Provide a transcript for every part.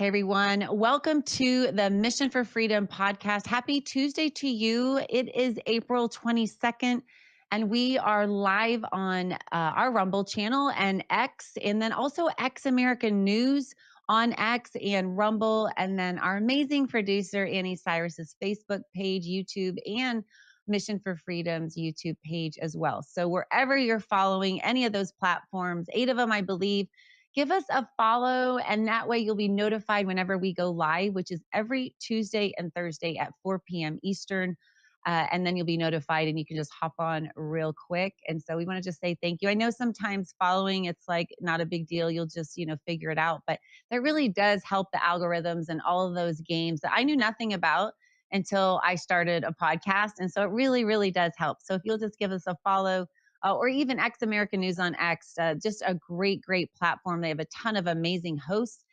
Hey everyone, welcome to the Mission for Freedom podcast. Happy Tuesday to you. It is April 22nd, and we are live on our Rumble channel and X, and then also X American News on X and Rumble, and then our amazing producer, Annie Cyrus's Facebook page, YouTube, and Mission for Freedom's YouTube page as well. So wherever you're following any of those platforms, 8 of them, I believe, give us a follow, and that way you'll be notified whenever we go live, which is every Tuesday and Thursday at 4 p.m. Eastern. And then you'll be notified and you can just hop on real quick. And so we want to just say thank you. I know sometimes following, it's like not a big deal. You'll just, figure it out. But that really does help the algorithms and all of those games that I knew nothing about until I started a podcast. And so it really, really does help. So if you'll just give us a follow, or even X American News on X, just a great, great platform. They have a ton of amazing hosts,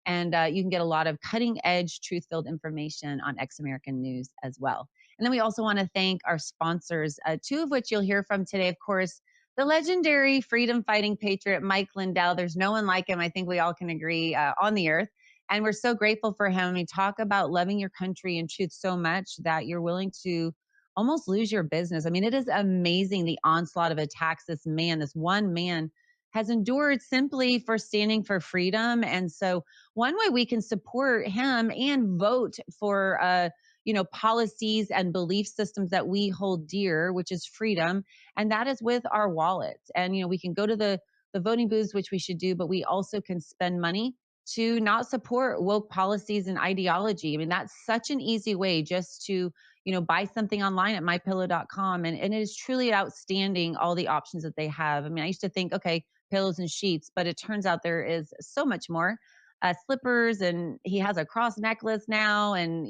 and you can get a lot of cutting edge, truth filled information on X American News as well. And then we also want to thank our sponsors, 2 of which you'll hear from today, of course. The legendary freedom fighting patriot, Mike Lindell. There's no one like him. I think we all can agree on the earth. And we're so grateful for him. We talk about loving your country and truth so much that you're willing to almost lose your business. I mean, it is amazing the onslaught of attacks this one man has endured simply for standing for freedom. And so one way we can support him and vote for policies and belief systems that we hold dear, which is freedom, and that is with our wallets. And we can go to the voting booths, which we should do, but we also can spend money to not support woke policies and ideology. I mean, that's such an easy way just to buy something online at mypillow.com. And it is truly outstanding, all the options that they have. I mean, I used to think, okay, pillows and sheets, but it turns out there is so much more. Slippers, and he has a cross necklace now, and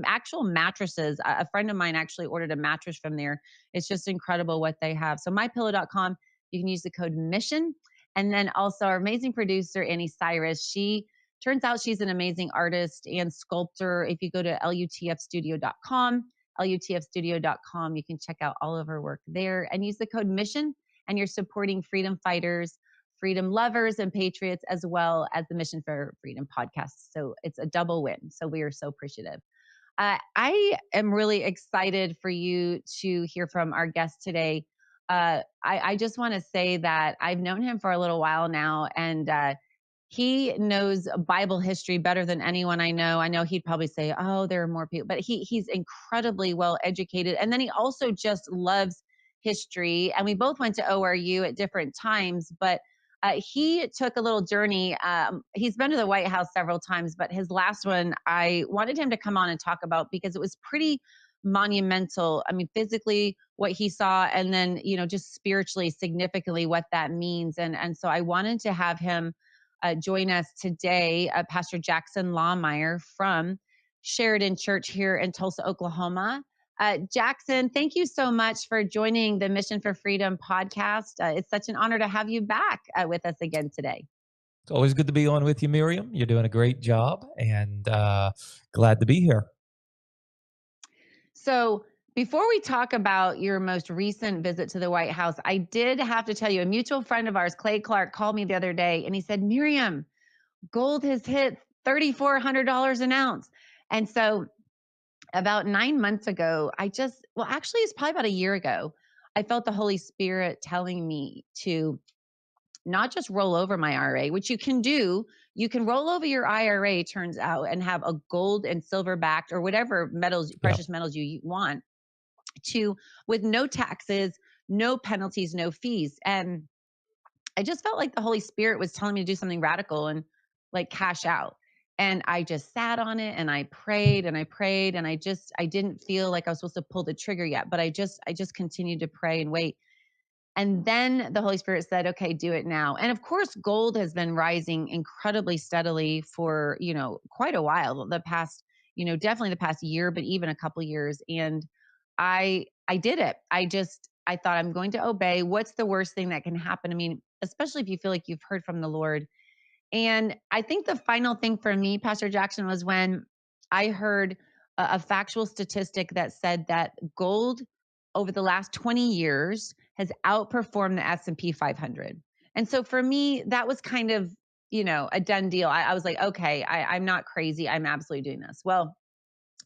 actual mattresses. A friend of mine actually ordered a mattress from there. It's just incredible what they have. So mypillow.com, you can use the code mission. And then also our amazing producer, Annie Cyrus, she turns out she's an amazing artist and sculptor. If you go to lutfstudio.com, lutfstudio.com, you can check out all of her work there and use the code mission, and you're supporting freedom fighters, freedom lovers, and patriots, as well as the Mission for Freedom podcast. So it's a double win. So we are so appreciative. I am really excited for you to hear from our guest today. I just want to say that I've known him for a little while now, and he knows Bible history better than anyone I know. I know he'd probably say, "Oh, there are more people," but he's incredibly well educated, and then he also just loves history. And we both went to ORU at different times, but he took a little journey. He's been to the White House several times, but his last one, I wanted him to come on and talk about because it was pretty monumental. I mean, physically, what he saw, and then just spiritually, significantly, what that means. And so I wanted to have him join us today, Pastor Jackson Lahmeyer from Sheridan Church here in Tulsa, Oklahoma. Jackson, thank you so much for joining the Mission for Freedom podcast. It's such an honor to have you back with us again today. It's always good to be on with you, Miriam. You're doing a great job, and glad to be here. So before we talk about your most recent visit to the White House, I did have to tell you, a mutual friend of ours, Clay Clark, called me the other day and he said, "Miriam, gold has hit $3,400 an ounce." And so about 9 months ago, actually, it's probably about a year ago, I felt the Holy Spirit telling me to not just roll over my IRA, which you can do. You can roll over your IRA, turns out, and have a gold and silver backed or whatever metals, Yeah. precious metals you want, with no taxes, no penalties, no fees. And I just felt like the Holy Spirit was telling me to do something radical and like cash out. And I just sat on it and I prayed and I prayed, and I didn't feel like I was supposed to pull the trigger yet, but I just continued to pray and wait. And then the Holy Spirit said, "Okay, do it now." And of course, gold has been rising incredibly steadily for, quite a while, the past, definitely the past year, but even a couple years. And I did it. I thought, I'm going to obey. What's the worst thing that can happen? I mean, especially if you feel like you've heard from the Lord. And I think the final thing for me, Pastor Jackson, was when I heard a factual statistic that said that gold over the last 20 years has outperformed the S&P 500. And so for me, that was kind of a done deal. I was like, okay, I'm not crazy. I'm absolutely doing this. Well,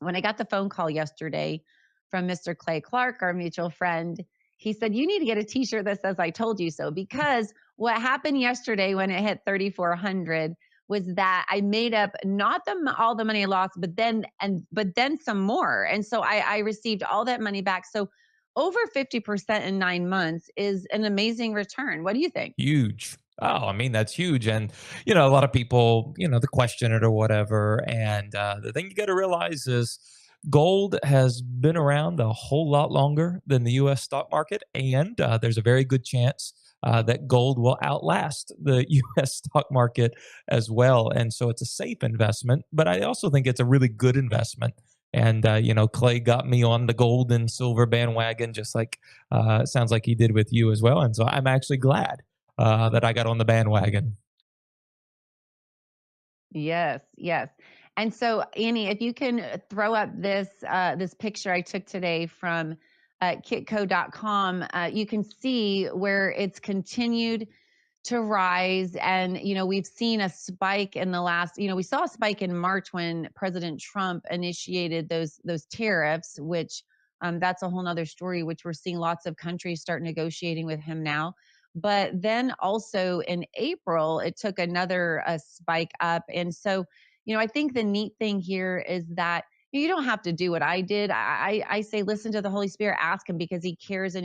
when I got the phone call yesterday from Mr. Clay Clark, our mutual friend, he said, "You need to get a t shirt that says I told you so." Because what happened yesterday when it hit 3,400 was that I made up not all the money I lost, but then some more. And so I received all that money back. So over 50% in 9 months is an amazing return. What do you think? Huge. Oh, I mean, that's huge. And, a lot of people, they question it or whatever. And the thing you got to realize is gold has been around a whole lot longer than the US stock market. And there's a very good chance that gold will outlast the US stock market as well. And so it's a safe investment, but I also think it's a really good investment. And, Clay got me on the gold and silver bandwagon, just like it sounds like he did with you as well. And so I'm actually glad that I got on the bandwagon. Yes, yes. And so, Annie, if you can throw up this picture I took today from kitco.com, you can see where it's continued to rise. And, we've seen a spike in the last, we saw a spike in March when President Trump initiated those tariffs, which that's a whole nother story, which we're seeing lots of countries start negotiating with him now. But then also in April, it took another spike up. And so, I think the neat thing here is that you don't have to do what I did. I say listen to the Holy Spirit, ask him because he cares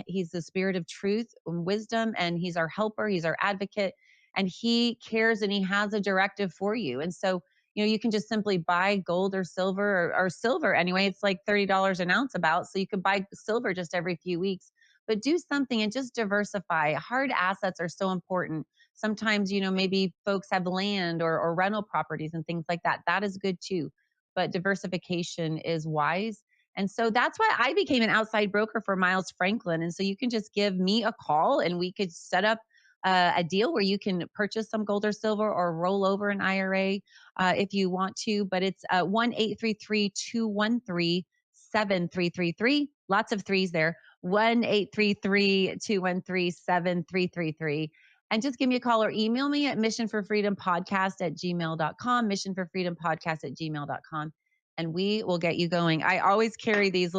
he's the spirit of truth and wisdom, and he's our helper, he's our advocate, and he cares and he has a directive for you. And so, you can just simply buy gold or silver or silver anyway. It's like $30 an ounce about. So you could buy silver just every few weeks, but do something and just diversify. Hard assets are so important. Sometimes, maybe folks have land or rental properties and things like that. That is good too, but diversification is wise. And so that's why I became an outside broker for Miles Franklin. And so you can just give me a call and we could set up a deal where you can purchase some gold or silver or roll over an IRA if you want to. But it's 1-833-213-7333. Lots of threes there. 1-833-213-7333. And just give me a call or email me at missionforfreedompodcast@gmail.com, missionforfreedompodcast@gmail.com, and we will get you going. I always carry these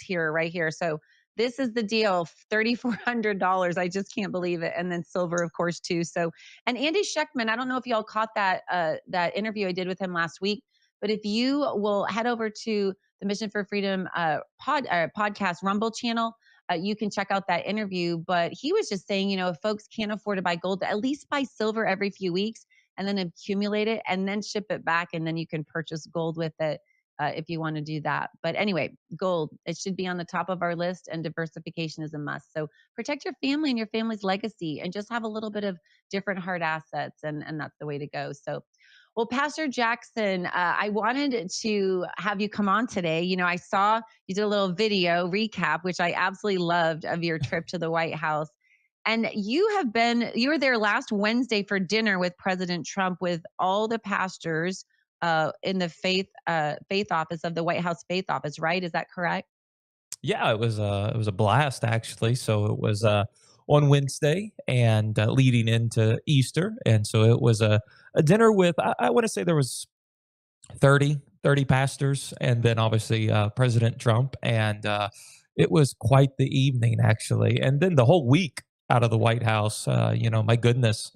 here, right here. So this is the deal, $3,400. I just can't believe it. And then silver, of course, too. So, and Andy Scheckman, I don't know if y'all caught that interview I did with him last week, but if you will head over to the Mission for Freedom podcast Rumble channel, you can check out that interview. But he was just saying, if folks can't afford to buy gold, at least buy silver every few weeks and then accumulate it and then ship it back. And then you can purchase gold with it if you want to do that. But anyway, gold, it should be on the top of our list, and diversification is a must. So protect your family and your family's legacy and just have a little bit of different hard assets. And that's the way to go. So, well, Pastor Jackson, I wanted to have you come on today. I saw you did a little video recap, which I absolutely loved, of your trip to the White House. And you were there last Wednesday for dinner with President Trump with all the pastors in the faith office of the White House faith office, right? Is that correct? Yeah, it was a blast actually. So it was on Wednesday and leading into Easter, and so it was a dinner with I want to say there was 30 pastors, and then obviously President Trump, and it was quite the evening actually, and then the whole week out of the White House. My goodness,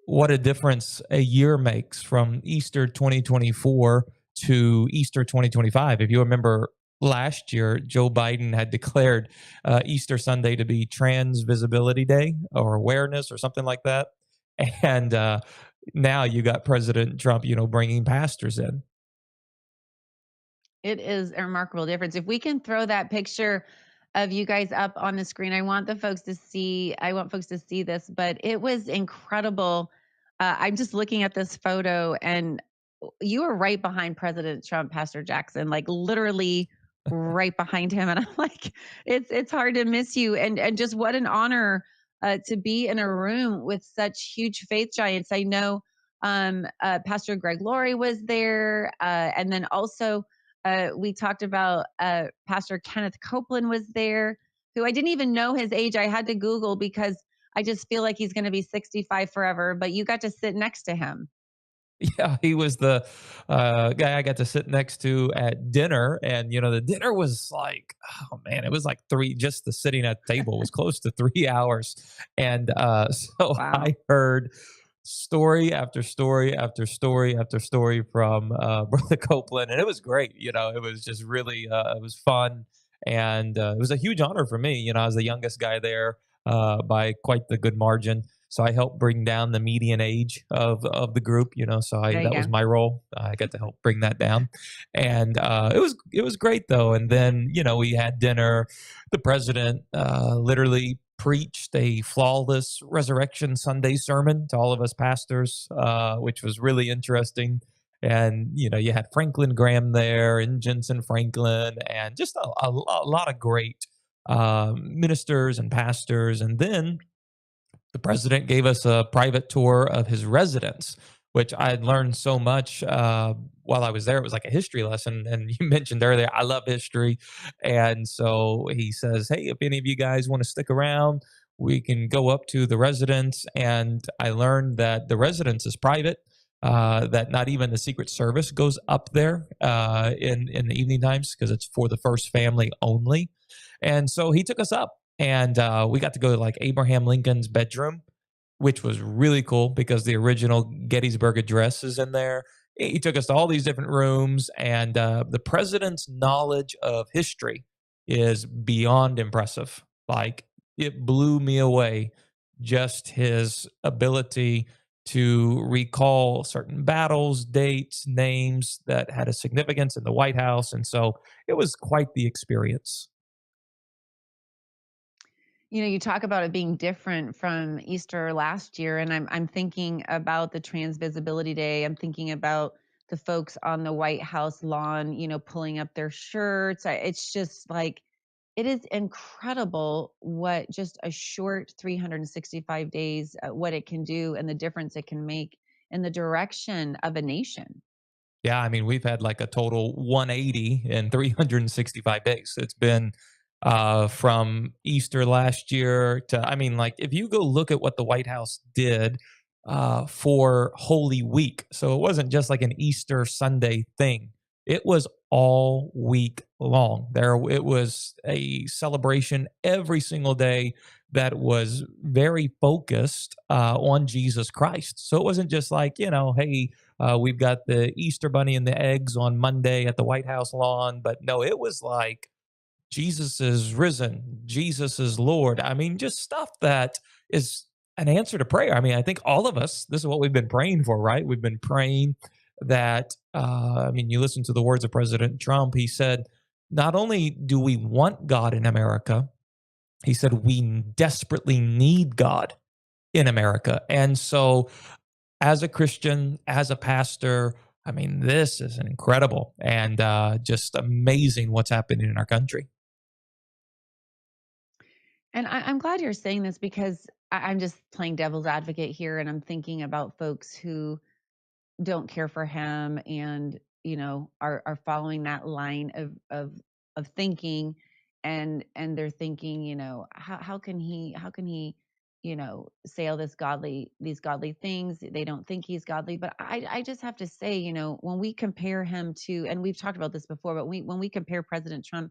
what a difference a year makes from Easter 2024 to Easter 2025. If you remember last year, Joe Biden had declared Easter Sunday to be Trans Visibility Day or awareness or something like that. And now you got President Trump, bringing pastors in. It is a remarkable difference. If we can throw that picture of you guys up on the screen, I want folks to see this, but it was incredible. I'm just looking at this photo, and you were right behind President Trump, Pastor Jackson, like literally right behind him. And I'm like, it's hard to miss you. And just what an honor to be in a room with such huge faith giants. I know Pastor Greg Laurie was there, and then also we talked about Pastor Kenneth Copeland was there, who I didn't even know his age. I had to Google because I just feel like he's going to be 65 forever, but you got to sit next to him. Yeah, he was the guy I got to sit next to at dinner, and the dinner was like, oh man, it was like just the sitting at the table was close to 3 hours, and so Wow. I heard story after story after story after story from Brother Copeland, and it was great. It was just really it was fun, and it was a huge honor for me. I was the youngest guy there by quite the good margin. So I helped bring down the median age of the group, so There you that was go. my role. I got to help bring that down, and it was great though. And then we had dinner. The president literally preached a flawless Resurrection Sunday sermon to all of us pastors, which was really interesting. And you had Franklin Graham there, and Jensen Franklin, and just a lot of great ministers and pastors. And then the president gave us a private tour of his residence, which I had learned so much while I was there. It was like a history lesson. And you mentioned earlier, I love history. And so he says, hey, if any of you guys want to stick around, we can go up to the residence. And I learned that the residence is private. That not even the Secret Service goes up there in the evening times because it's for the first family only. And so he took us up, and we got to go to like Abraham Lincoln's bedroom, which was really cool because the original Gettysburg Address is in there. He took us to all these different rooms, and the president's knowledge of history is beyond impressive. Like, it blew me away, just his ability to recall certain battles, dates, names that had a significance in the White House. And so it was quite the experience. You talk about it being different from Easter last year, and I'm thinking about the Trans Visibility Day. I'm thinking about the folks on the White House lawn, pulling up their shirts. It's just like it is incredible what just a short 365 days, what it can do and the difference it can make in the direction of a nation. Yeah, I mean, we've had like a total 180 in 365 days. It's been from Easter last year to, I mean, like, if you go look at what the White House did for Holy Week, so it wasn't just like an Easter Sunday thing, it was all week long. It was a celebration every single day that was very focused on Jesus Christ. So it wasn't just like, hey, we've got the Easter bunny and the eggs on Monday at the White House lawn. But no, it was like Jesus is risen, Jesus is Lord. I mean, just stuff that is an answer to prayer. I mean, I think all of us, this is what we've been praying for, right? We've been praying that, I mean, you listen to the words of President Trump. He said, not only do we want God in America, he said, we desperately need God in America. And so, as a Christian, as a pastor, I mean, this is incredible and just amazing what's happening in our country. And I'm glad you're saying this because I'm just playing devil's advocate here, and I'm thinking about folks who don't care for him and are following that line of thinking, and they're thinking, how can he say all these godly things. They don't think he's godly, but I just have to say, when we compare him to, and we've talked about this before, but when we compare President Trump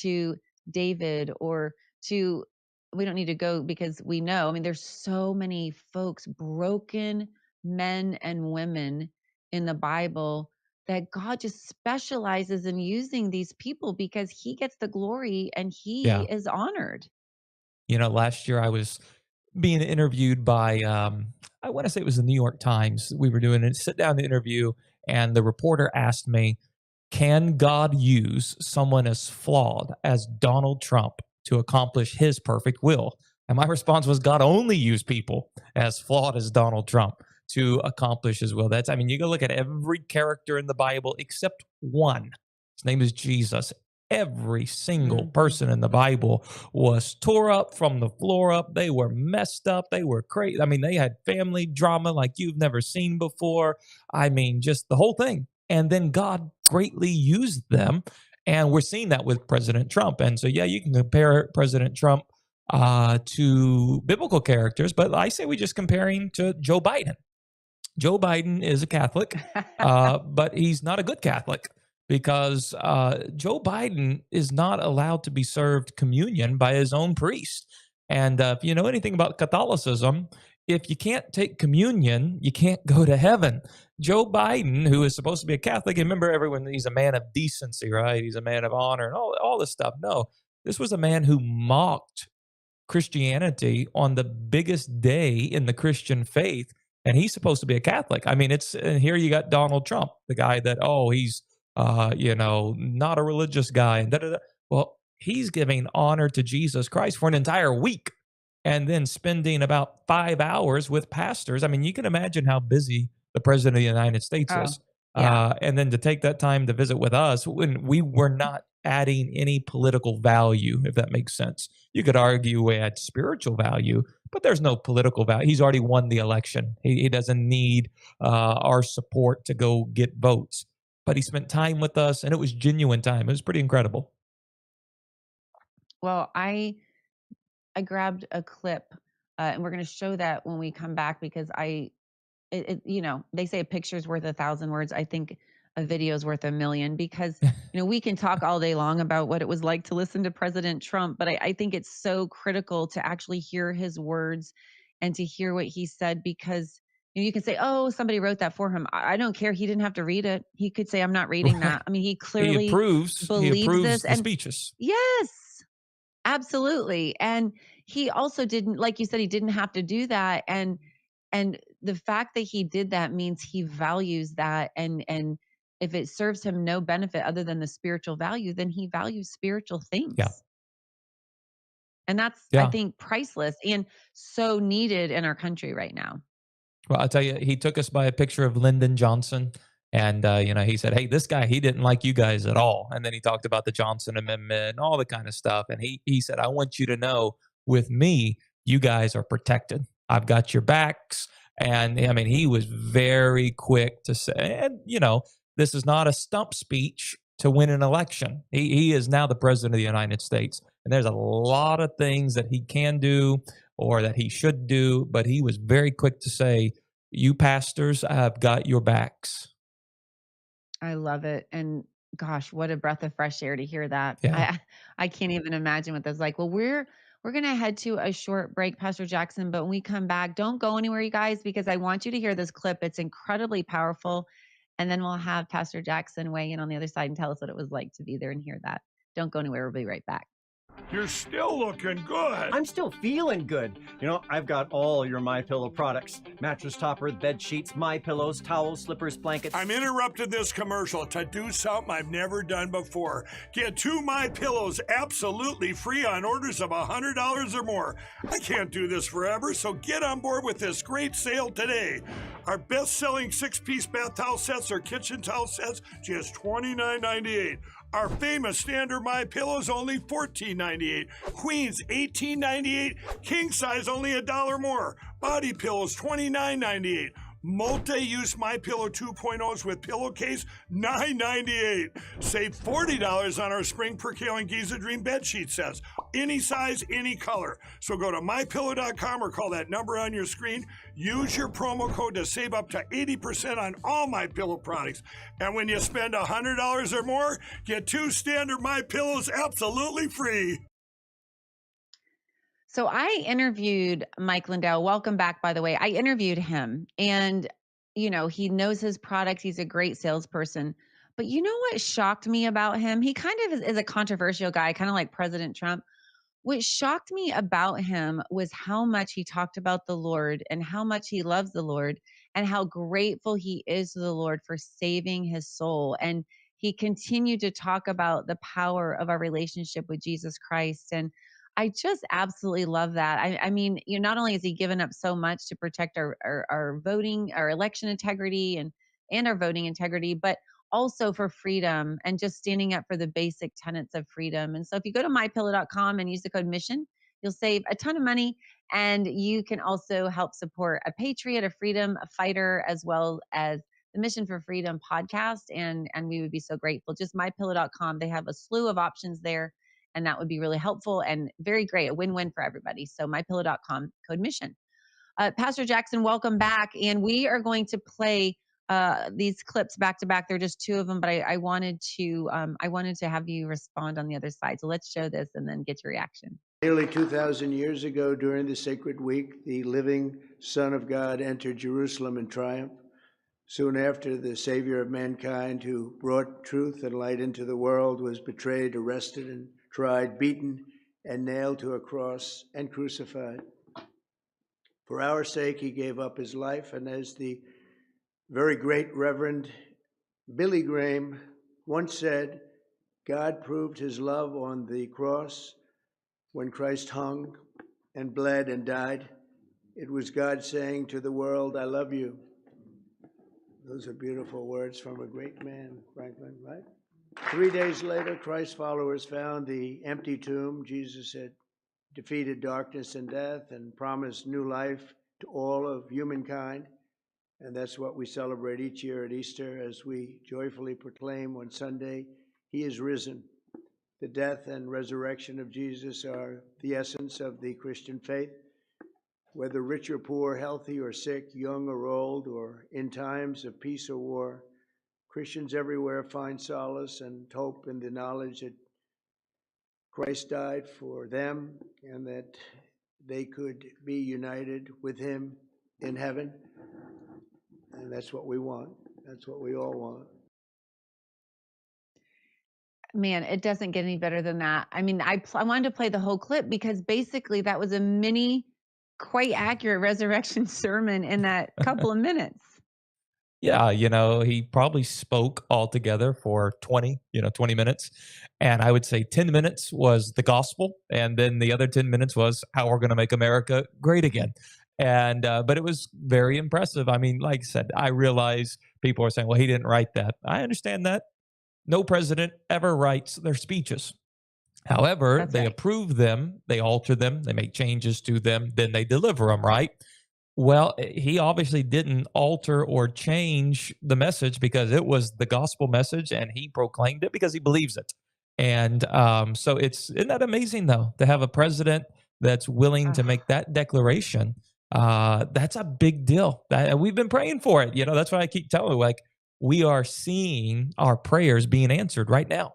to David, or to, we don't need to go, because we know, I mean, there's so many folks, broken men and women in the Bible, that God just specializes in using these people because he gets the glory and he Yeah. is honored. Last year I was being interviewed by, I want to say it was the New York Times. We were doing a sit down interview, and the reporter asked me, can God use someone as flawed as Donald Trump to accomplish his perfect will? And my response was, God only used people as flawed as Donald Trump to accomplish his will. I mean, you go look at every character in the Bible except one. His name is Jesus. Every single Mhm. person in the Bible was tore up from the floor up. They were messed up. They were crazy. I mean, they had family drama like you've never seen before. I mean, just the whole thing. And then God greatly used them. And we're seeing that with President Trump. And so, yeah, you can compare President Trump to biblical characters, but I say we just compare him to Joe Biden. Joe Biden is a Catholic, but he's not a good Catholic because Joe Biden is not allowed to be served communion by his own priest. And if you know anything about Catholicism, if you can't take communion, you can't go to heaven. Joe Biden, who is supposed to be a Catholic, and remember everyone, he's a man of decency, right? He's a man of honor and all this stuff. No, this was a man who mocked Christianity on the biggest day in the Christian faith, and he's supposed to be a Catholic. I mean, it's and here you got Donald Trump, the guy that he's not a religious guy and da da da. Well, he's giving honor to Jesus Christ for an entire week, and then spending about 5 hours with pastors. I mean, you can imagine how busy the president of the United States Oh, is, yeah. and then to take that time to visit with us when we were not adding any political value, if that makes sense. You could argue we had spiritual value, but there's no political value. He's already won the election. He doesn't need our support to go get votes. But he spent time with us, and it was genuine time. It was pretty incredible. Well, I grabbed a clip, and we're going to show that when we come back because they say a picture's worth 1,000 words. I think a video's worth a million because we can talk all day long about what it was like to listen to President Trump, but I think it's so critical to actually hear his words and to hear what he said because you can say, "Oh, somebody wrote that for him." I don't care. He didn't have to read it. He could say, "I'm not reading Right. that." I mean, he He clearly approves. He believes approves this, the and speeches. yes. Absolutely, and he also didn't like you said, he didn't have to do that, and the fact that he did that means he values that, and if it serves him no benefit other than the spiritual value, then he values spiritual Yeah. things, and that's, I Yeah. think, priceless and so needed in our country right now. Well, I'll tell you, he took us by a picture of Lyndon Johnson. And, he said, hey, this guy, he didn't like you guys at all. And then he talked about the Johnson Amendment and all the kind of stuff. And he said, I want you to know with me, you guys are protected. I've got your backs. And I mean, he was very quick to say, and, this is not a stump speech to win an election. He is now the president of the United States. And there's a lot of things that he can do or that he should do, but he was very quick to say, you pastors, I've got your backs. I love it, and gosh, what a breath of fresh air to hear that. Yeah. I can't even imagine what that's like. Well, we're gonna head to a short break, Pastor Jackson, but when we come back, don't go anywhere, you guys, because I want you to hear this clip. It's incredibly powerful, and then we'll have Pastor Jackson weigh in on the other side and tell us what it was like to be there and hear that. Don't go anywhere. We'll be right back. You're still looking good. I'm still feeling good. I've got all your MyPillow products. Mattress topper, bed sheets, MyPillows, towels, slippers, blankets. I'm interrupting this commercial to do something I've never done before. Get 2 MyPillows absolutely free on orders of $100 or more. I can't do this forever, so get on board with this great sale today. Our best-selling 6-piece bath towel sets or kitchen towel sets, just $29.98. Our famous standard My Pillows only $14.98. Queens $18.98. King size only $1 more. Body pillows $29.98. Multi-use My Pillow 2.0s with pillowcase $9.98. Save $40 on our Spring Percale and Giza Dream bed sheet sets. Any size, any color. So go to mypillow.com or call that number on your screen. Use your promo code to save up to 80% on all My Pillow products. And when you spend $100 or more, get 2 standard My Pillows absolutely free. So I interviewed Mike Lindell. Welcome back, by the way. I interviewed him and, he knows his product. He's a great salesperson. But you know what shocked me about him? He kind of is a controversial guy, kind of like President Trump. What shocked me about him was how much he talked about the Lord and how much he loves the Lord and how grateful he is to the Lord for saving his soul. And he continued to talk about the power of our relationship with Jesus Christ. And I just absolutely love that. I mean, not only has he given up so much to protect our voting, our election integrity and our voting integrity, but also for freedom and just standing up for the basic tenets of freedom. And so if you go to mypillow.com and use the code mission, you'll save a ton of money and you can also help support a patriot, a freedom a fighter, as well as the Mission for Freedom podcast. And we would be so grateful. Just mypillow.com. They have a slew of options there And that would be really helpful and very great, a win-win for everybody. So mypillow.com, code mission. Pastor Jackson, welcome back. And we are going to play these clips back to back. There are just two of them, but I wanted to have you respond on the other side. So let's show this and then get your reaction. Nearly 2,000 years ago, during the sacred week, the living Son of God entered Jerusalem in triumph. Soon after, the Savior of mankind, who brought truth and light into the world, was betrayed, arrested, and tried, beaten, and nailed to a cross and crucified. For our sake, he gave up his life, and as the very great Reverend Billy Graham once said, God proved his love on the cross. When Christ hung and bled and died, it was God saying to the world, I love you. Those are beautiful words from a great man, Franklin, right? 3 days later, Christ's followers found the empty tomb. Jesus had defeated darkness and death and promised new life to all of humankind. And that's what we celebrate each year at Easter as we joyfully proclaim on Sunday, he is risen. The death and resurrection of Jesus are the essence of the Christian faith. Whether rich or poor, healthy or sick, young or old, or in times of peace or war, Christians everywhere find solace and hope in the knowledge that Christ died for them and that they could be united with him in heaven. And that's what we want. That's what we all want. Man, it doesn't get any better than that. I mean, I wanted to play the whole clip because basically that was a mini, quite accurate resurrection sermon in that couple of minutes. Yeah, he probably spoke altogether for 20 minutes. And I would say 10 minutes was the gospel. And then the other 10 minutes was how we're going to make America great again. And, but it was very impressive. I mean, like I said, I realize people are saying, well, he didn't write that. I understand that. No president ever writes their speeches. However, That's they right. approve them, they alter them, they make changes to them, then they deliver them, right? Well, he obviously didn't alter or change the message because it was the gospel message and he proclaimed it because he believes it. And so isn't that amazing, though, to have a president that's willing to make that declaration? That's a big deal. We've been praying for it. That's why I keep telling, like, we are seeing our prayers being answered right now.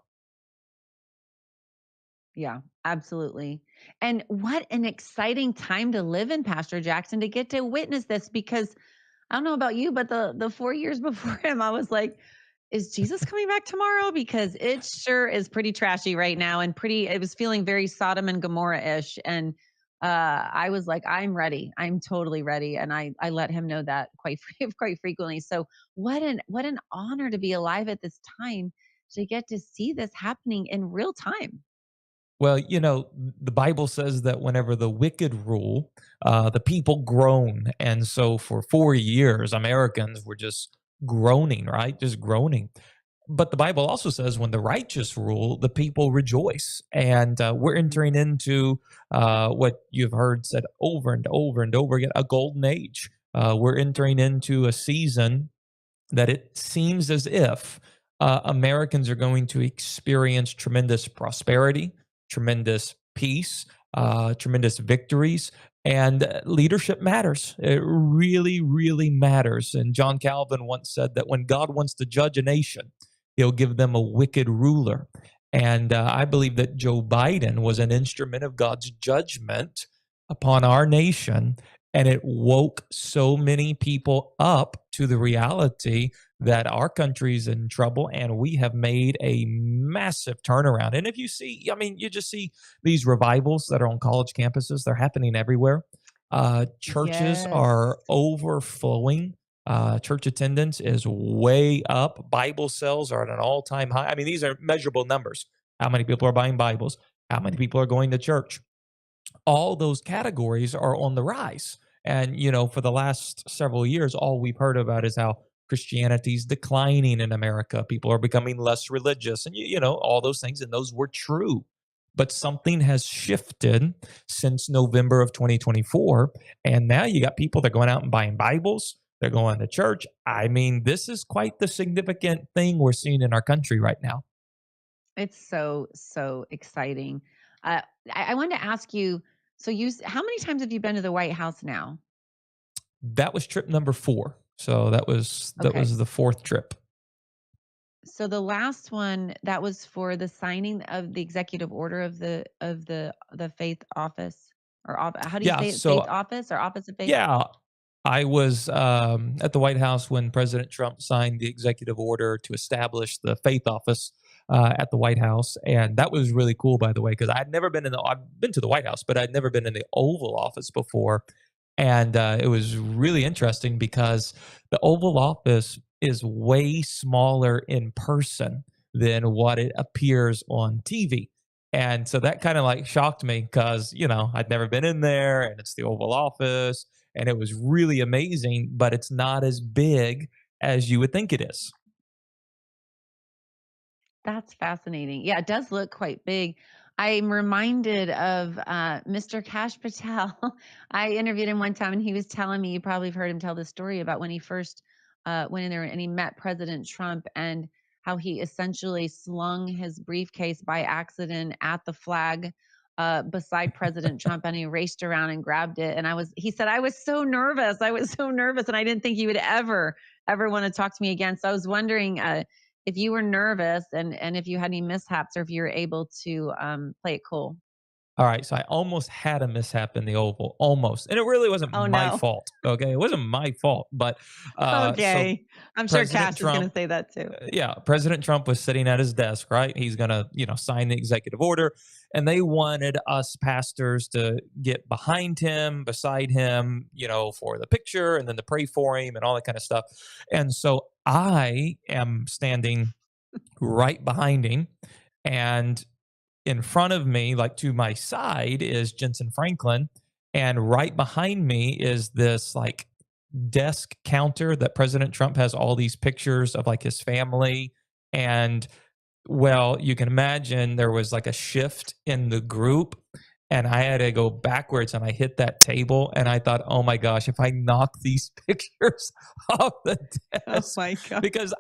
Yeah, absolutely. And what an exciting time to live in, Pastor Jackson, to get to witness this, because I don't know about you, but the 4 years before him, I was like, is Jesus coming back tomorrow? Because it sure is pretty trashy right now and it was feeling very Sodom and Gomorrah-ish. And I was like, I'm ready. I'm totally ready. And I let him know that quite frequently. So what an honor to be alive at this time to get to see this happening in real time. Well, the Bible says that whenever the wicked rule, the people groan. And so for 4 years, Americans were just groaning, right? Just groaning. But the Bible also says when the righteous rule, the people rejoice. And we're entering into what you've heard said over and over and over again, a golden age. We're entering into a season that it seems as if Americans are going to experience tremendous prosperity, tremendous peace, tremendous victories, and leadership matters. It really, really matters. And John Calvin once said that when God wants to judge a nation, he'll give them a wicked ruler. And I believe that Joe Biden was an instrument of God's judgment upon our nation. And it woke so many people up to the reality that our country's in trouble and we have made a massive turnaround. And if you see, I mean, you just see these revivals that are on college campuses, they're happening everywhere. Churches are overflowing. Church attendance is way up. Bible sales are at an all-time high. I mean, these are measurable numbers. How many people are buying Bibles? How many people are going to church? All those categories are on the rise. And, for the last several years, all we've heard about is how Christianity's declining in America. People are becoming less religious and, all those things. And those were true. But something has shifted since November of 2024. And now you got people that are going out and buying Bibles. They're going to church. I mean, this is quite the significant thing we're seeing in our country right now. It's so, so exciting. Uh, I wanted to ask you, so how many times have you been to the White House now? That was trip number 4. So that Okay. was the 4th trip. So the last one, that was for the signing of the executive order of the faith office, or how do you Yeah, say it? Faith so office or office of faith? yeah, I was at the White House when President Trump signed the executive order to establish the faith office at the White House, and that was really cool, by the way, because I'd never been in the. I've been to the White House, but I'd never been in the Oval Office before, and it was really interesting because the Oval Office is way smaller in person than what it appears on TV. And so that kind of like shocked me because, I'd never been in there and it's the Oval Office and it was really amazing, but it's not as big as you would think it is. That's fascinating. Yeah, it does look quite big. I'm reminded of Mr. Kash Patel. I interviewed him one time and he was telling me, you probably have heard him tell this story about when he first went in there and he met President Trump, and how he essentially slung his briefcase by accident at the flag beside President Trump, and he raced around and grabbed it. And he said, I was so nervous. I was so nervous. And I didn't think he would ever want to talk to me again. So I was wondering, if you were nervous, and if you had any mishaps, or if you were able to play it cool. All right, so I almost had a mishap in the Oval, almost, and it really wasn't Oh my no. fault. Okay, it wasn't my fault, but so Okay. I'm sure President Cash is going Trump to say that too. yeah, President Trump was sitting at his desk, right? He's going to, sign the executive order. And they wanted us pastors to get behind him, beside him, for the picture and then to pray for him and all that kind of stuff. And so I am standing right behind him. And in front of me, like to my side, is Jensen Franklin. And right behind me is this like desk counter that President Trump has all these pictures of like his family. And well, you can imagine there was like a shift in the group and I had to go backwards and I hit that table and I thought, oh my gosh, if I knock these pictures off the Oh desk, my God. because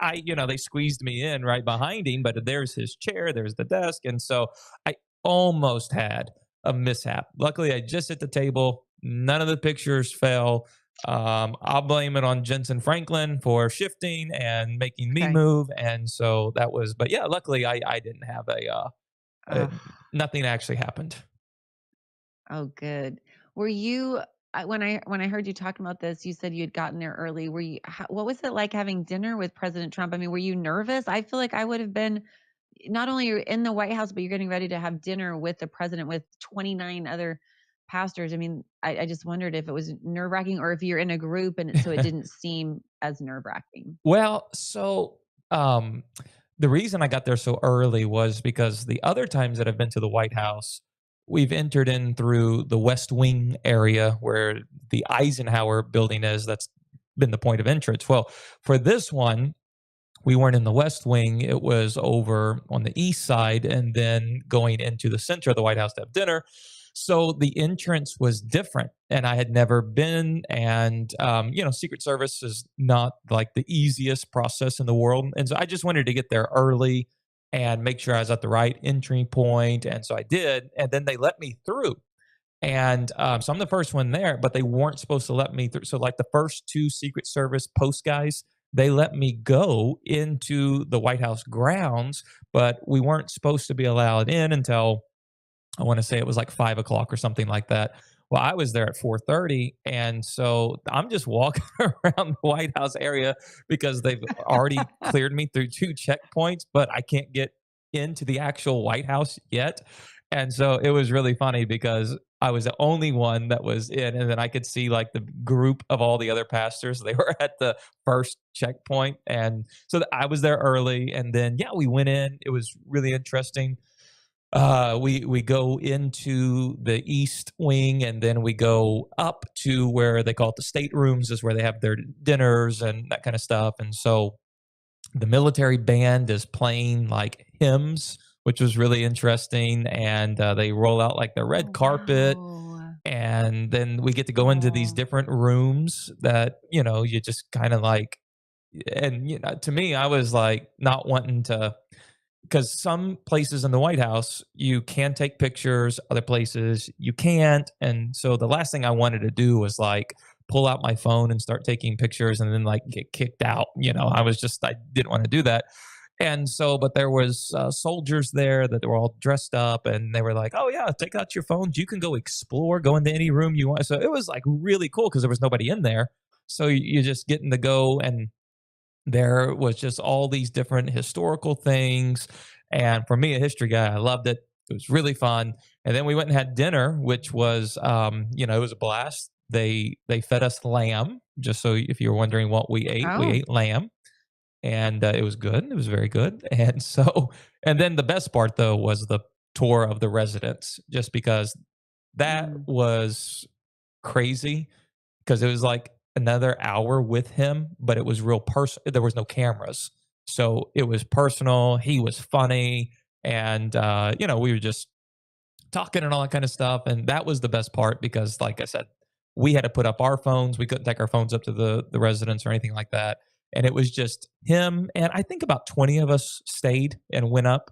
they squeezed me in right behind him, but there's his chair, there's the desk. And so I almost had a mishap. Luckily, I just hit the table. None of the pictures fell. I'll blame it on Jensen Franklin for shifting and making me Okay. move. And so that was, but yeah, luckily I didn't have a Oh, nothing actually happened. oh, good. Were you when I heard you talking about this, you said you had gotten there early. What was it like having dinner with President Trump? I mean, were you nervous? I feel like I would have been. Not only you're in the White House, but you're getting ready to have dinner with the president with 29 other pastors. I mean, I just wondered if it was nerve wracking, or if you're in a group and so it didn't seem as nerve wracking. Well, so um, the reason I got there so early was because the other times that I've been to the White House, we've entered in through the West Wing area where the Eisenhower building is. That's been the point of entrance. Well, for this one, we weren't in the West Wing. It was over on the east side and then going into the center of the White House to have dinner. So the entrance was different and I had never been. And, Secret Service is not like the easiest process in the world. And so I just wanted to get there early and make sure I was at the right entry point. And so I did. And then they let me through. And so I'm the first one there, but they weren't supposed to let me through. So, like the first two Secret Service post guys, they let me go into the White House grounds, but we weren't supposed to be allowed in until I want to say it was like 5 o'clock or something like that. Well, I was there at 4:30, and so I'm just walking around the White House area because they've already cleared me through two checkpoints, but I can't get into the actual White House yet. And so it was really funny because I was the only one that was in, and then I could see like the group of all the other pastors. They were at the first checkpoint, and so I was there early. And then yeah, we went in. It was really interesting. We go into the East Wing, and then we go up to where they call it the staterooms, is where they have their dinners and that kind of stuff. And so the military band is playing like hymns, which was really interesting. And they roll out like the red Oh, carpet. wow. And then we get to go into these Oh, different rooms that, you just kind of like, and, to me, I was like not wanting to because some places in the White House you can take pictures, other places you can't. And so the last thing I wanted to do was like pull out my phone and start taking pictures and then like get kicked out. I didn't want to do that. And so, but there was soldiers there that were all dressed up, and they were like, "Oh yeah, take out your phones. You can go explore, go into any room you want." So it was like really cool because there was nobody in there. So you're just getting to go, and there was just all these different historical things. And for me, a history guy, I loved it. It was really fun. And then we went and had dinner, which was, it was a blast. They fed us lamb. Just so if you're wondering what we Oh. ate lamb, and it was good. It was very good. And so, and then the best part though was the tour of the residence, just because that Mm. was crazy because it was like another hour with him, but it was real personal. There was no cameras. So it was personal. He was funny. And, we were just talking and all that kind of stuff. And that was the best part because, like I said, we had to put up our phones. We couldn't take our phones up to the residence or anything like that. And it was just him. And I think about 20 of us stayed and went up.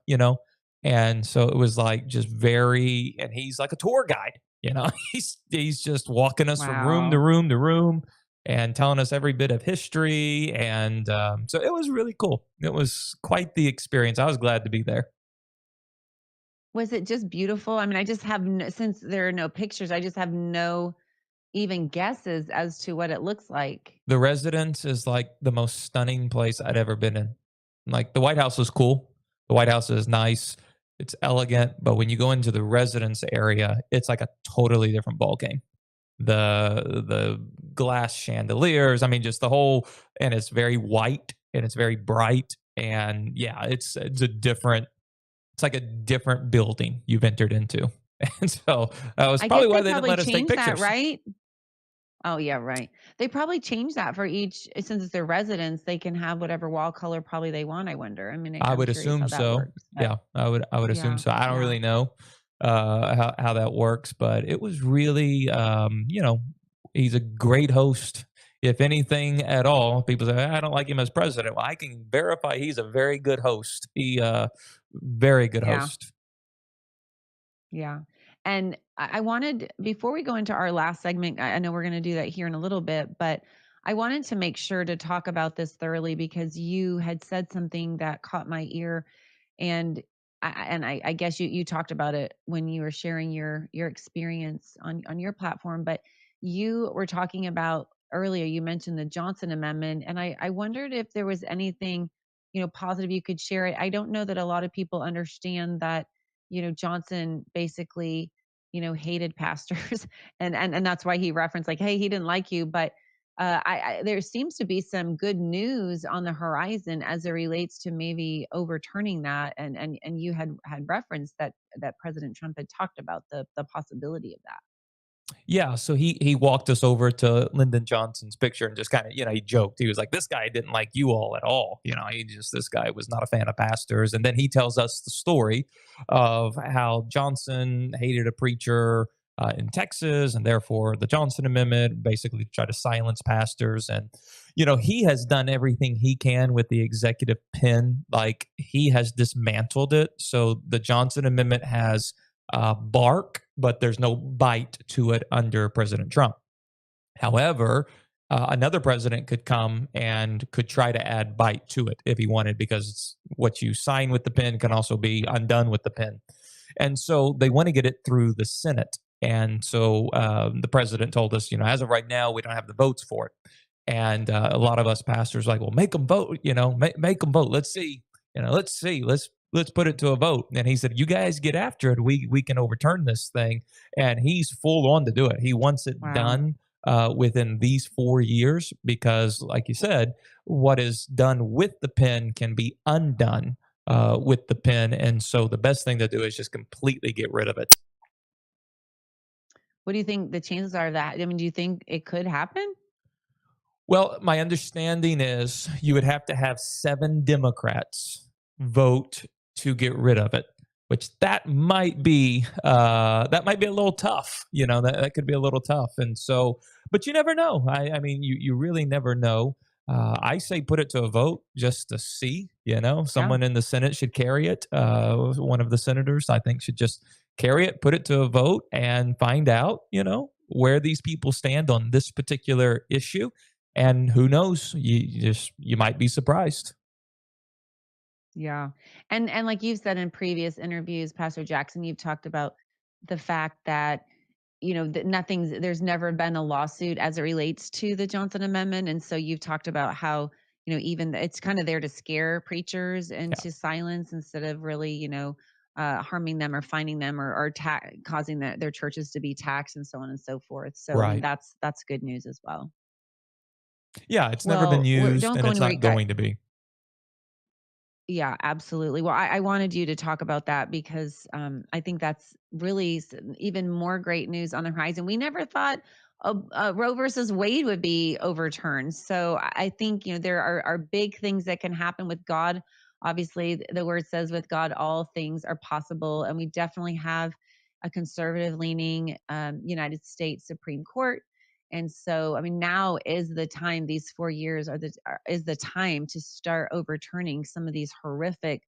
And so it was like just and he's like a tour guide. He's just walking us from room to Wow. room to room and telling us every bit of history. And so it was really cool. It was quite the experience. I was glad to be there. Was it just beautiful? I mean, I just have since there are no pictures, I just have no even guesses as to what it looks like. The residence is like the most stunning place I'd ever been in. Like the White House is cool. The White House is nice. It's elegant, but when you go into the residence area, it's like a totally different ballgame. The glass chandeliers, I mean, just the whole, and it's very white and it's very bright, and yeah, it's like a different building you've entered into, and so that was I probably guess why they they didn't probably let us take changed that, pictures. right? Oh, yeah, right. They probably changed that for each since it's their residence, they can have whatever wall color probably they want, I wonder. I mean, I I'm would curious assume how that so. works, but Yeah, I would assume yeah, so. I don't yeah. really know how that works, but it was really he's a great host. If anything at all, people say I don't like him as president. Well, I can verify he's a very good host. He very good Yeah. host. Yeah. And I wanted, before we go into our last segment, I know we're going to do that here in a little bit, but I wanted to make sure to talk about this thoroughly because you had said something that caught my ear. And I guess you talked about it when you were sharing your experience on your platform, but you were talking about earlier, you mentioned the Johnson Amendment. And I wondered if there was anything, positive you could share. I don't know that a lot of people understand that Johnson basically, hated pastors and that's why he referenced like, hey, he didn't like you. But there seems to be some good news on the horizon as it relates to maybe overturning that. And you had referenced that President Trump had talked about the possibility of that. Yeah, so he walked us over to Lyndon Johnson's picture and just kind of, he joked. He was like, "This guy didn't like you all at all." This guy was not a fan of pastors. And then he tells us the story of how Johnson hated a preacher in Texas, and therefore the Johnson Amendment, basically to try to silence pastors. And he has done everything he can with the executive pen. Like he has dismantled it. So the Johnson Amendment has bark, but there's no bite to it under President Trump. However, another president could come and could try to add bite to it if he wanted, because what you sign with the pen can also be undone with the pen. And so they want to get it through the Senate. And so the president told us, as of right now, we don't have the votes for it. And a lot of us pastors are like, well, make them vote, make them vote. Let's see, let's put it to a vote. And he said, you guys get after it. We can overturn this thing. And he's full on to do it. He wants it Wow. done within these 4 years, because like you said, what is done with the pen can be undone with the pen. And so the best thing to do is just completely get rid of it. What do you think the chances are of that? I mean, do you think it could happen? Well, my understanding is you would have to have 7 Democrats vote to get rid of it, which that might be a little tough. That could be a little tough. And so, but you never know. I mean, you really never know. I say put it to a vote just to see. Yeah. Someone in the Senate should carry it. One of the senators, I think, should just carry it, put it to a vote, and find out, where these people stand on this particular issue. And who knows, you might be surprised. Yeah. And like you've said in previous interviews, Pastor Jackson, you've talked about the fact that, that there's never been a lawsuit as it relates to the Johnson Amendment. And so you've talked about how, even it's kind of there to scare preachers Yeah, into silence instead of really, harming them or finding them or causing their churches to be taxed and so on and so forth. So, I mean, right. that's good news as well. Yeah, it's never been Well, used don't and go it's anywhere, not guys. going to be. Yeah, absolutely. Well, I wanted you to talk about that because I think that's really even more great news on the horizon. We never thought Roe versus Wade would be overturned. So I think, there are big things that can happen with God. Obviously, the word says with God, all things are possible. And we definitely have a conservative leaning United States Supreme Court. And so, I mean, now is the time. These 4 years is the time to start overturning some of these horrific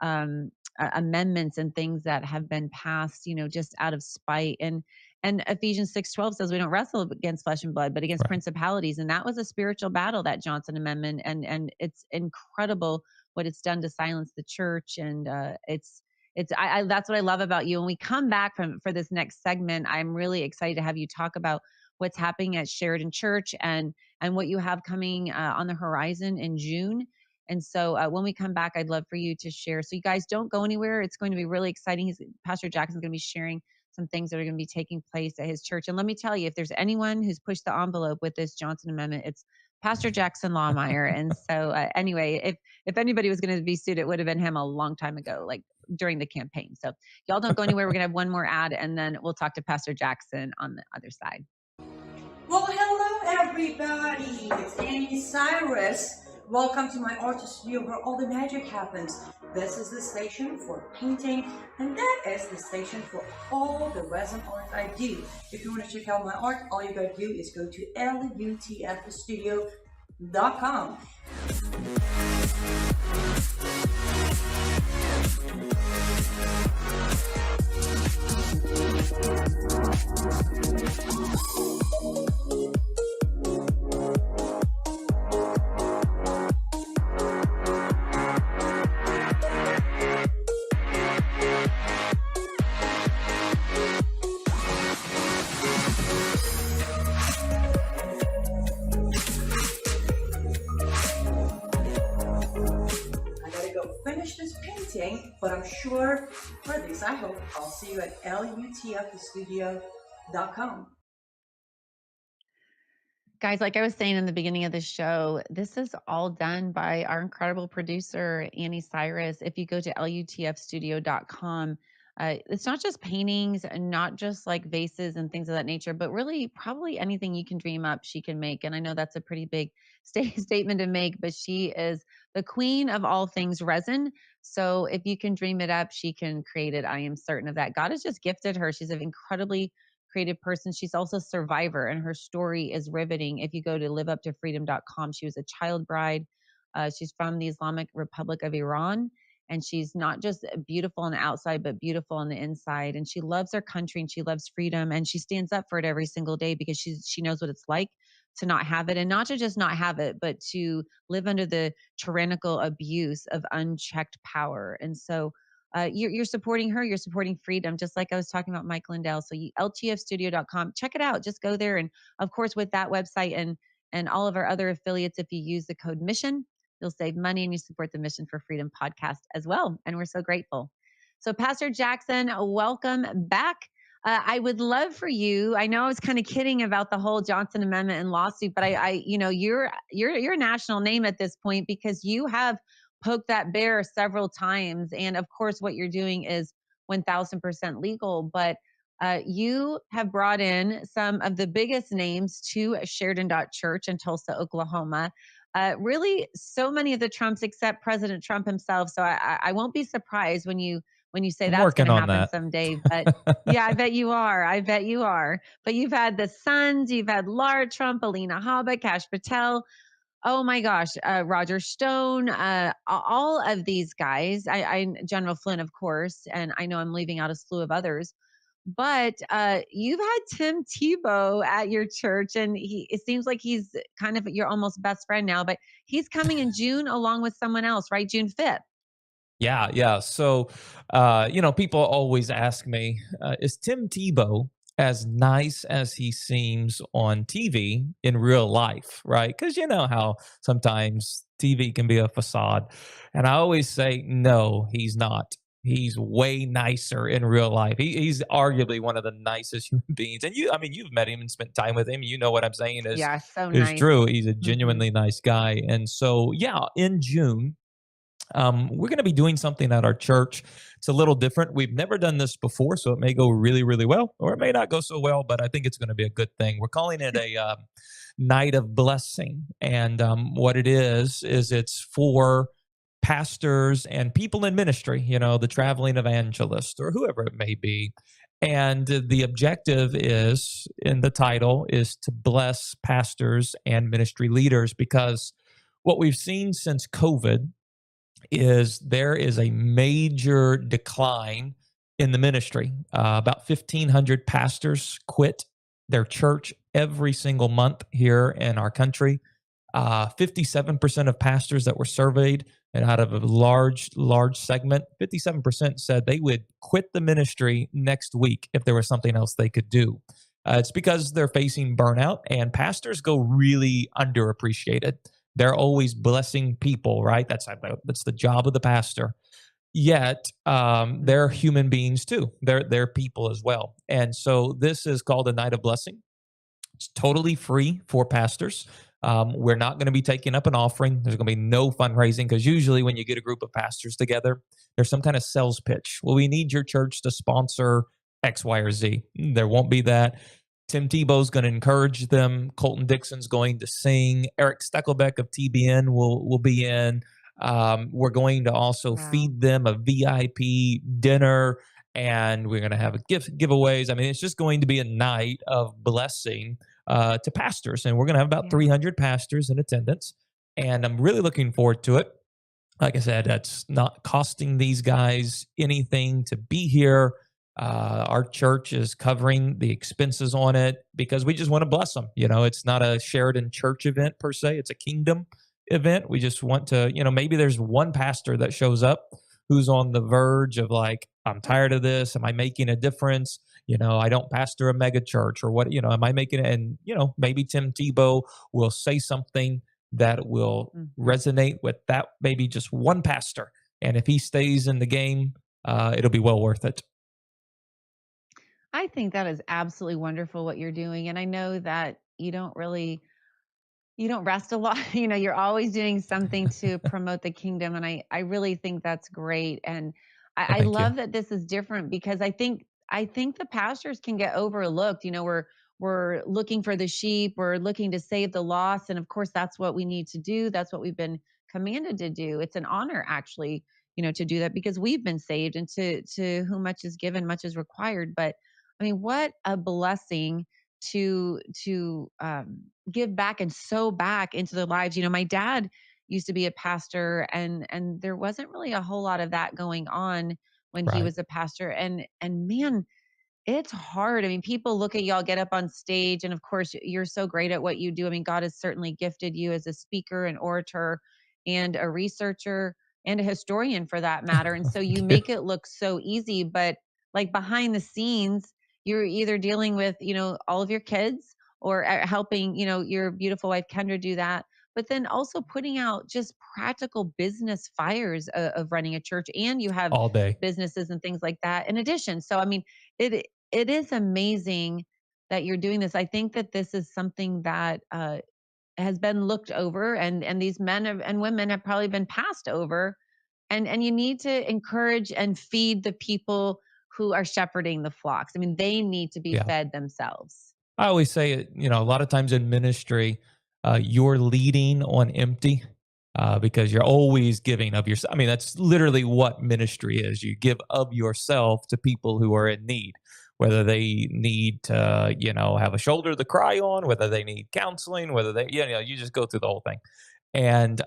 um, amendments and things that have been passed, just out of spite. And Ephesians 6:12 says we don't wrestle against flesh and blood, but against Right. principalities. And that was a spiritual battle, that Johnson Amendment, and it's incredible what it's done to silence the church. And I that's what I love about you. When we come back for this next segment, I'm really excited to have you talk about what's happening at Sheridan Church and what you have coming on the horizon in June. And so when we come back, I'd love for you to share. So you guys don't go anywhere. It's going to be really exciting. Pastor Jackson's going to be sharing some things that are going to be taking place at his church. And let me tell you, if there's anyone who's pushed the envelope with this Johnson Amendment, it's Pastor Jackson Lahmeyer. And so anyway, if anybody was going to be sued, it would have been him a long time ago, like during the campaign. So y'all don't go anywhere. We're going to have one more ad, and then we'll talk to Pastor Jackson on the other side. Well, hello everybody, it's Annie Cyrus. Welcome to my art studio where all the magic happens. This is the station for painting, and that is the station for all the resin art I do. If you want to check out my art, all you gotta do is go to lutfstudio.com. Finish this painting, but I'm sure, or at least I hope, I'll see you at lutfstudio.com. Guys, like I was saying in the beginning of the show, this is all done by our incredible producer, Annie Cyrus. If you go to lutfstudio.com, it's not just paintings and not just like vases and things of that nature, but really probably anything you can dream up, she can make. And I know that's a pretty big statement to make, but she is the queen of all things resin. So if you can dream it up, she can create it. I am certain of that. God has just gifted her. She's an incredibly creative person. She's also a survivor, and her story is riveting. If you go to liveuptofreedom.com, she was a child bride. She's from the Islamic Republic of Iran, and she's not just beautiful on the outside, but beautiful on the inside. And she loves her country and she loves freedom, and she stands up for it every single day because she knows what it's like to not have it, and not to just not have it, but to live under the tyrannical abuse of unchecked power. And so you're supporting her, you're supporting freedom, just like I was talking about Mike Lindell. So ltfstudio.com, check it out, just go there. And of course, with that website and all of our other affiliates, if you use the code mission, you'll save money and you support the Mission for Freedom podcast as well. And we're so grateful. So Pastor Jackson, welcome back. I would love for you. I know I was kind of kidding about the whole Johnson Amendment and lawsuit, but you're a national name at this point because you have poked that bear several times, and of course, what you're doing is 1,000% legal. But you have brought in some of the biggest names to Sheridan Church in Tulsa, Oklahoma. Really, so many of the Trumps, except President Trump himself. So I won't be surprised when you say I'm that's going working to on happen that. someday. But yeah, I bet you are. I bet you are. But you've had the sons, you've had Lara Trump, Alina Habba, Kash Patel. Oh my gosh, Roger Stone, all of these guys. General Flynn, of course, and I know I'm leaving out a slew of others. But you've had Tim Tebow at your church, and it seems like he's kind of your almost best friend now. But he's coming in June along with someone else, right? June 5th. Yeah, yeah. So, people always ask me, is Tim Tebow as nice as he seems on TV in real life, right? Because you know how sometimes TV can be a facade. And I always say, no, he's not. He's way nicer in real life. He's arguably one of the nicest human beings. And you've met him and spent time with him. You know what I'm saying Yeah, so is nice. true. He's a Hmm. genuinely nice guy. And so, yeah, in June, we're going to be doing something at our church. It's a little different. We've never done this before, so it may go really, really well, or it may not go so well, but I think it's going to be a good thing. We're calling it a night of blessing. And what it is it's for pastors and people in ministry, the traveling evangelist or whoever it may be. And the objective is in the title is to bless pastors and ministry leaders because what we've seen since COVID is there is a major decline in the ministry. About 1,500 pastors quit their church every single month here in our country. 57% of pastors that were surveyed, and out of a large segment, 57% said they would quit the ministry next week if there was something else they could do. It's because they're facing burnout, and pastors go really underappreciated. They're always blessing people, right? That's the job of the pastor. Yet they're Hmm. human beings too. They're people as well. And so this is called a night of blessing. It's totally free for pastors. We're not going to be taking up an offering. There's going to be no fundraising because usually when you get a group of pastors together, there's some kind of sales pitch. Well, we need your church to sponsor X, Y, or Z. There won't be that. Tim Tebow's going to encourage them. Colton Dixon's going to sing. Eric Steckelbeck of TBN will be in. We're going to also Wow. feed them a VIP dinner, and we're going to have a giveaways. I mean, it's just going to be a night of blessing to pastors, and we're going to have about Yeah. 300 pastors in attendance, and I'm really looking forward to it. Like I said, that's not costing these guys anything to be here. Our church is covering the expenses on it because we just want to bless them. It's not a Sheridan church event per se, it's a kingdom event. We just want to, maybe there's one pastor that shows up who's on the verge of like, I'm tired of this. Am I making a difference? I don't pastor a mega church or what, am I making it? And, maybe Tim Tebow will say something that will Mhm. resonate with that maybe just one pastor. And if he stays in the game, it'll be well worth it. I think that is absolutely wonderful what you're doing. And I know that you don't rest a lot. You're always doing something to promote the kingdom. And I really think that's great. And Well, I thank you. love that this is different because I think the pastors can get overlooked. We're looking for the sheep, we're looking to save the lost. And of course, that's what we need to do. That's what we've been commanded to do. It's an honor actually, to do that because we've been saved and to whom much is given, much is required. But I mean, what a blessing to give back and sow back into their lives. My dad used to be a pastor, and there wasn't really a whole lot of that going on when he Right. was a pastor. And man, it's hard. I mean, people look at y'all get up on stage, and of course, you're so great at what you do. I mean, God has certainly gifted you as a speaker, an orator, and a researcher, and a historian for that matter. And so you Thank you. make it look so easy, but like behind the scenes, you're either dealing with, all of your kids or helping, your beautiful wife Kendra do that. But then also putting out just practical business fires of running a church, and you have All day. businesses and things like that in addition. So I mean, it is amazing that you're doing this. I think that this is something that has been looked over, and these and women have probably been passed over, and you need to encourage and feed the people who are shepherding the flocks. I mean, they need to be Yeah. fed themselves. I always say it, a lot of times in ministry, you're leading on empty because you're always giving of yourself. I mean, that's literally what ministry is. You give of yourself to people who are in need, whether they need to, have a shoulder to cry on, whether they need counseling, whether they, you just go through the whole thing. And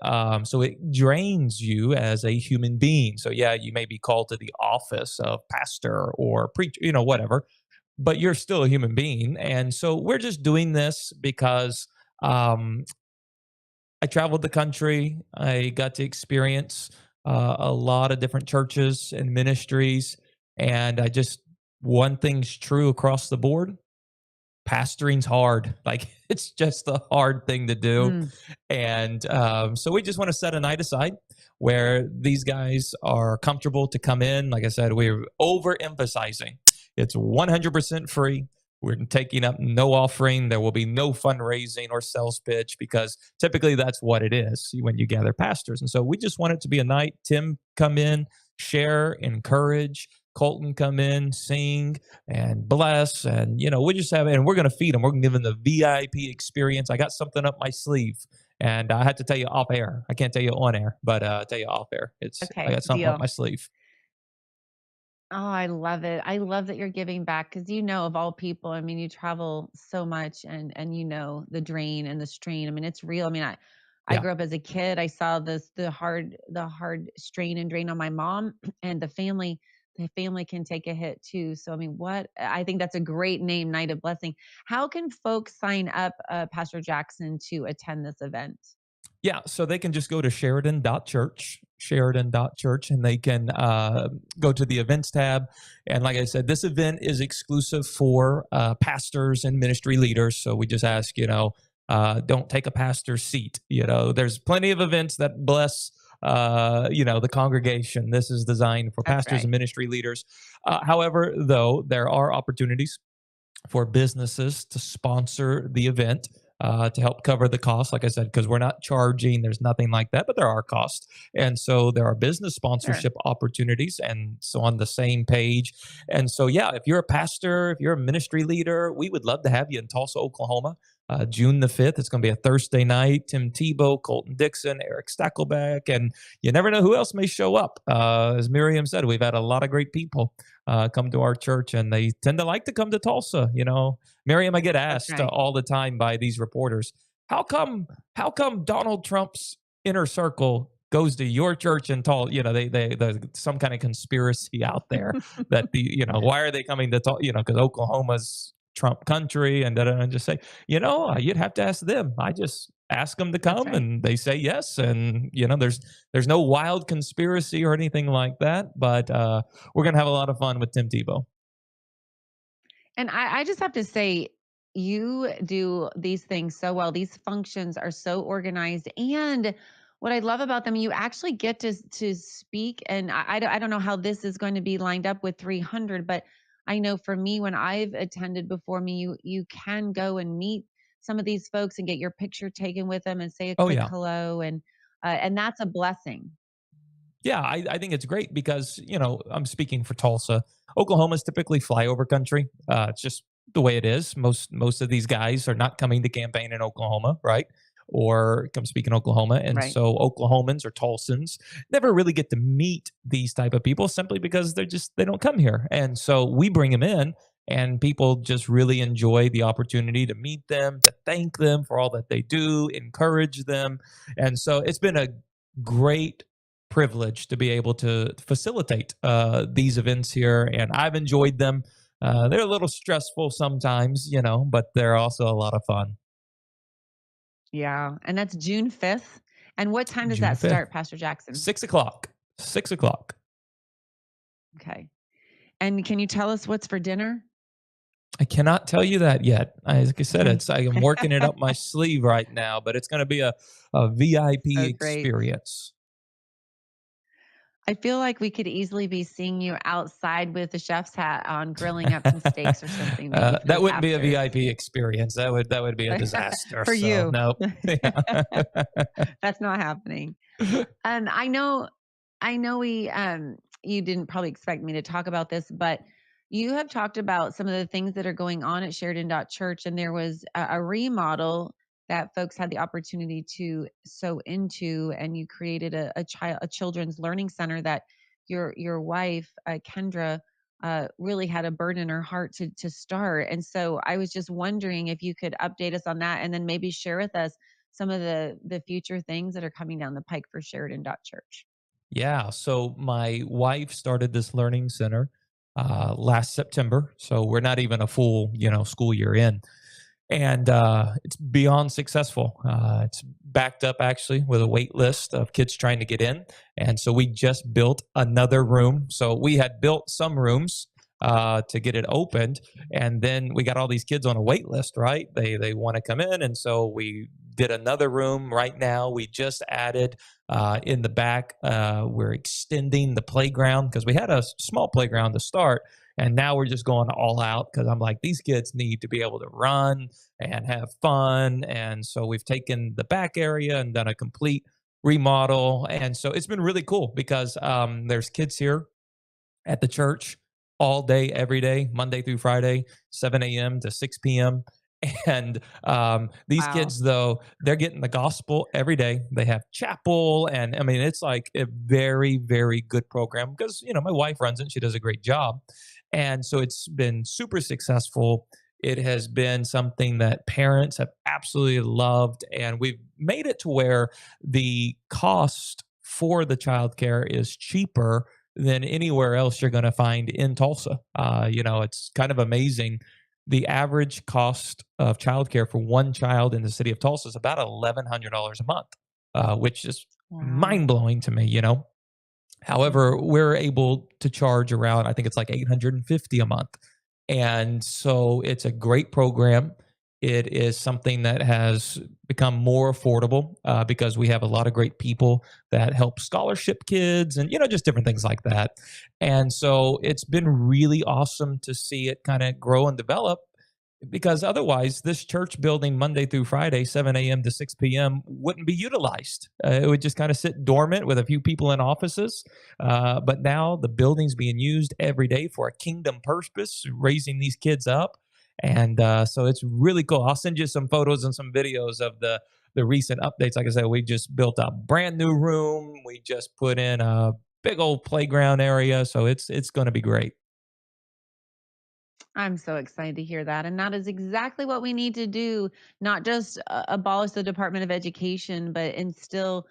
so it drains you as a human being. So yeah, you may be called to the office of pastor or preacher, whatever, but you're still a human being. And so we're just doing this because um, I traveled the country. I got to experience a lot of different churches and ministries. And one thing's true across the board: pastoring's hard. Like, it's just a hard thing to do. Mm, And so we just want to set a night aside where these guys are comfortable to come in. Like I said, we're overemphasizing it's 100% free. We're taking up no offering. There will be no fundraising or sales pitch, because typically that's what it is when you gather pastors. And so we just want it to be a night. Tim come in, share, encourage. Colton come in, sing, and bless. And, we just have, and we're going to feed them. We're going to give them the VIP experience. I got something up my sleeve. And I had to tell you off air. I can't tell you on air, but tell you off air. I okay, got something up deal. my sleeve. Oh, I love it. I love that you're giving back because of all people, I mean, you travel so much and the drain and the strain. I mean, it's real. I mean, I Yeah. grew up as a kid. I saw the hard strain and drain on my mom and the family can take a hit too. So I mean, I think that's a great name, Night of Blessing. How can folks sign up, Pastor Jackson, to attend this event? Yeah, so they can just go to Sheridan.church, and they can go to the events tab. And like I said, this event is exclusive for pastors and ministry leaders. So we just ask, don't take a pastor's seat. There's plenty of events that bless, the congregation. This is designed for That's pastors and right. ministry leaders. However, though, there are opportunities for businesses to sponsor the event, to help cover the cost. Like I said, because we're not charging, there's nothing like that, but there are costs. And so there are business Sure. sponsorship opportunities. And so on the same page. And so, yeah, if you're a pastor, if you're a ministry leader, we would love to have you in Tulsa, Oklahoma. June the 5th. It's going to be a Thursday night. Tim Tebow, Colton Dixon, Eric Stackelbeck, and you never know who else may show up. As Miriam said, we've had a lot of great people come to our church, and they tend to like to come to Tulsa. Miriam, I get That's asked right. all the time by these reporters, how come Donald Trump's inner circle goes to your church in Tulsa? There's some kind of conspiracy out there that why are they coming to Tulsa? Because Oklahoma's Trump country, and and just say, you'd have to ask them. I just ask them to That's come, right. and they say yes. And there's no wild conspiracy or anything like that. But we're gonna have a lot of fun with Tim Tebow. And I just have to say, you do these things so well. These functions are so organized. And what I love about them, you actually get to speak. And I don't know how this is going to be lined up with 300, but I know for me, when I've attended before me, you can go and meet some of these folks and get your picture taken with them and say a Oh quick yeah. hello. And that's a blessing. Yeah, I think it's great because, I'm speaking for Tulsa. Oklahoma's typically flyover country. It's just the way it is. Most of these guys are not coming to campaign in Oklahoma, right? Or come speak in Oklahoma. And Right. so Oklahomans or Tulsans never really get to meet these type of people simply because they don't come here. And so we bring them in, and people just really enjoy the opportunity to meet them, to thank them for all that they do, encourage them. And so it's been a great privilege to be able to facilitate these events here, and I've enjoyed them. They're a little stressful sometimes, but they're also a lot of fun. Yeah. And that's June 5th. And what time does June that 5th, start, Pastor Jackson? 6 o'clock. 6 o'clock. Okay. And can you tell us what's for dinner? I cannot tell you that yet. Like I said, Okay. I'm working it up my sleeve right now, but it's going to be a VIP Oh, great. experience. I feel like we could easily be seeing you outside with the chef's hat on, grilling up some steaks or something, maybe for the That wouldn't be a pastors. VIP experience. That would be a disaster. For So you. no. Yeah. That's not happening. I know you didn't probably expect me to talk about this, but you have talked about some of the things that are going on at Sheridan.church, and there was a remodel that folks had the opportunity to sow into, and you created a children's learning center that your wife, Kendra, really had a burden in her heart to start. And so I was just wondering if you could update us on that, and then maybe share with us some of the future things that are coming down the pike for Sheridan Church. Yeah. So my wife started this learning center last September. So we're not even a full, school year in. And it's beyond successful. It's backed up actually with a wait list of kids trying to get in. And so we just built another room. So we had built some rooms to get it opened, and then we got all these kids on a wait list, right? They want to come in, and so we did another room. Right now, we just added in the back. We're extending the playground because we had a small playground to start. And now we're just going all out because I'm like, these kids need to be able to run and have fun. And so we've taken the back area and done a complete remodel. And so it's been really cool because there's kids here at the church all day, every day, Monday through Friday, 7 a.m. to 6 p.m. And these Wow. kids, though, they're getting the gospel every day. They have chapel. And I mean, it's like a very, very good program because, my wife runs it. She does a great job. And so it's been super successful. It has been something that parents have absolutely loved. And we've made it to where the cost for the childcare is cheaper than anywhere else you're going to find in Tulsa. It's kind of amazing. The average cost of childcare for one child in the city of Tulsa is about $1,100 a month, which is Wow. mind blowing to me. However, we're able to charge around, I think it's like 850 a month. And so it's a great program. It is something that has become more affordable because we have a lot of great people that help scholarship kids and, just different things like that. And so it's been really awesome to see it kind of grow and develop because otherwise this church building Monday through Friday, 7 a.m. to 6 p.m. wouldn't be utilized. It would just kind of sit dormant with a few people in offices. But now the building's being used every day for a kingdom purpose, raising these kids up. And so it's really cool. I'll send you some photos and some videos of the recent updates. Like I said, we just built a brand new room. We just put in a big old playground area. So it's going to be great. I'm so excited to hear that. And that is exactly what we need to do, not just abolish the Department of Education, but instill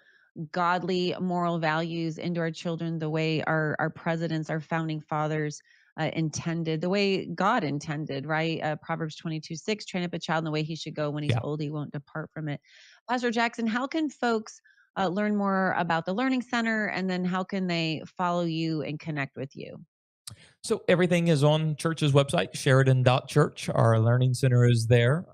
godly moral values into our children the way our presidents, our founding fathers intended, the way God intended, right? Proverbs 22:6, train up a child in the way he should go. When he's Yeah. old, he won't depart from it. Pastor Jackson, how can folks learn more about the Learning Center? And then how can they follow you and connect with you? So everything is on church's website, Sheridan.church. Our learning center is there.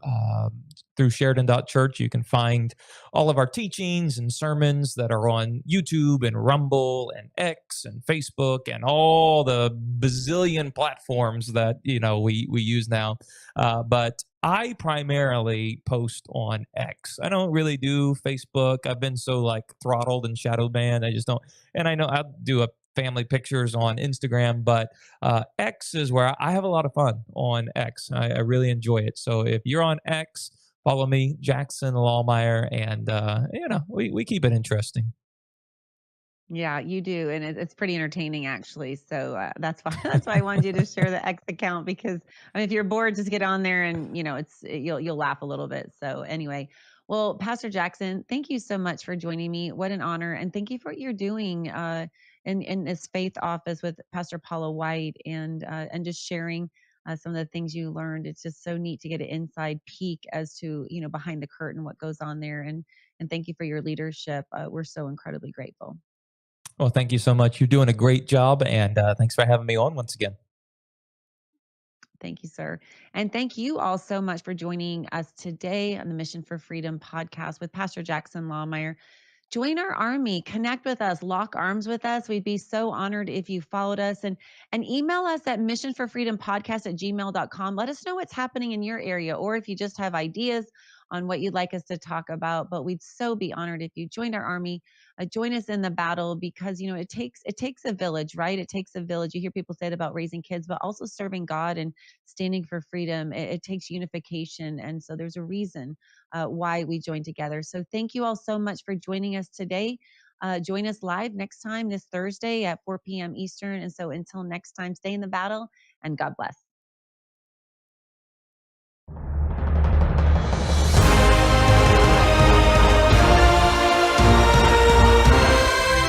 Through Sheridan.church, you can find all of our teachings and sermons that are on YouTube and Rumble and X and Facebook and all the bazillion platforms that we use now. But I primarily post on X. I don't really do Facebook. I've been so like throttled and shadow banned. I just don't. And I know I'll do a family pictures on Instagram, but X is where I have a lot of fun on X. I really enjoy it. So if you're on X, follow me, Jackson Lahmeyer, and we keep it interesting. Yeah, you do, and it's pretty entertaining actually. So that's why that's why I wanted you to share the X account because I mean, if you're bored, just get on there and you'll laugh a little bit. So anyway, well, Pastor Jackson, thank you so much for joining me. What an honor, and thank you for what you're doing in this faith office with Pastor Paula White and just sharing some of the things you learned. It's just so neat to get an inside peek as to behind the curtain what goes on there, and thank you for your leadership. We're so incredibly grateful. Well, thank you so much. You're doing a great job, and thanks for having me on once again. Thank you, sir. And thank you all so much for joining us today on the Mission for Freedom podcast with Pastor Jackson Lahmeyer. Join our army, connect with us, lock arms with us. We'd be so honored if you followed us and email us at missionforfreedompodcast@gmail.com. Let us know what's happening in your area, or if you just have ideas on what you'd like us to talk about. But we'd so be honored if you joined our army, join us in the battle, because it takes a village, right? It takes a village. You hear people say it about raising kids, but also serving God and standing for freedom. It takes unification, and so there's a reason why we join together. So thank you all so much for joining us today. Join us live next time this Thursday at 4 p.m. Eastern. And so until next time, stay in the battle and God bless.